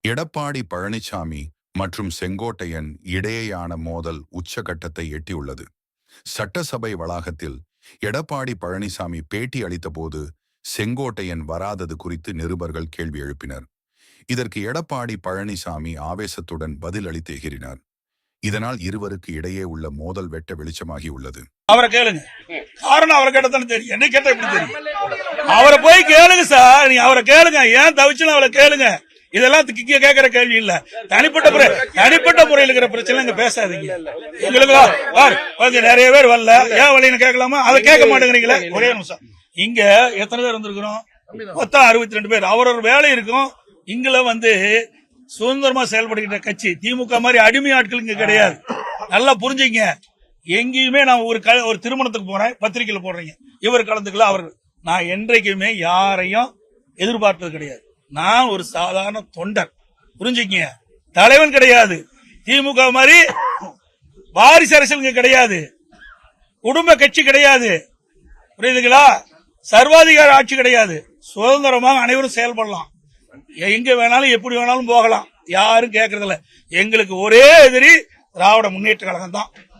எடப்பாடி பழனிசாமி மற்றும் செங்கோட்டையன் இடையேயான மோதல் உச்சகட்டத்தை எட்டியுள்ளது. சட்டசபை வளாகத்தில் எடப்பாடி பழனிசாமி பேட்டி அளித்தபோது செங்கோட்டையன் வராதது குறித்து நிருபர்கள் கேள்வி எழுப்பினர். இதற்கு எடப்பாடி பழனிசாமி ஆவேசத்துடன் பதில் அளித்து எகிறினார். இதனால் இருவருக்கு இடையே உள்ள மோதல் வெட்ட வெளிச்சமாகி உள்ளது. அவரை கேளுங்க, காரணம் அவரை கேட்டதானே தெரியும், என்ன கேட்ட எப்படி தெரியும்? அவரை போய் கேளுங்க சார், நீங்க அவரை கேளுங்க, ஏன் தவிச்சுன்னு அவரை கேளுங்க. இதெல்லாம் கேட்கிற கேள்வி இல்ல. தனிப்பட்ட முறையில் இருக்கிற பிரச்சனை இங்க பேசாதீங்க. எங்களுக்கு நிறைய பேர் வரல, ஏன் வழின்னு கேட்கலாமா? அதை கேட்க மாட்டேங்கிறீங்களே. ஒரே நிமிஷம், இங்க எத்தனை பேர் வந்திருக்கிறோம்? மொத்தம் 62 பேர். அவரோட வேலை இருக்கும். இங்குல சுதந்திரமா செயல்படுகிற கட்சி திமுக மாதிரி அடிமை ஆட்கள் இங்க கிடையாது. நல்லா புரிஞ்சுங்க. எங்கேயுமே நான் ஒரு திருமணத்துக்கு போறேன், பத்திரிகையில போடுறீங்க, இவர் கலந்துக்கல, அவர். நான் என்றைக்குமே யாரையும் எதிர்பார்த்தது கிடையாது. நான் ஒரு சாதாரண தொண்டர், புரிஞ்சுக்கங்க. தலைவன் கிடையாது. திமுக மாதிரி வாரிசு அரசியல் இங்க கிடையாது. குடும்ப கட்சி கிடையாது, புரியுதுங்களா? சர்வாதிகார ஆட்சி கிடையாது. சுதந்திரமாக அனைவரும் செயல்படலாம். எங்க வேணாலும் எப்படி வேணாலும் போகலாம். யாரும் கேட்கறதில்ல. எங்களுக்கு ஒரே எதிரி திராவிட முன்னேற்ற கழகம் தான்.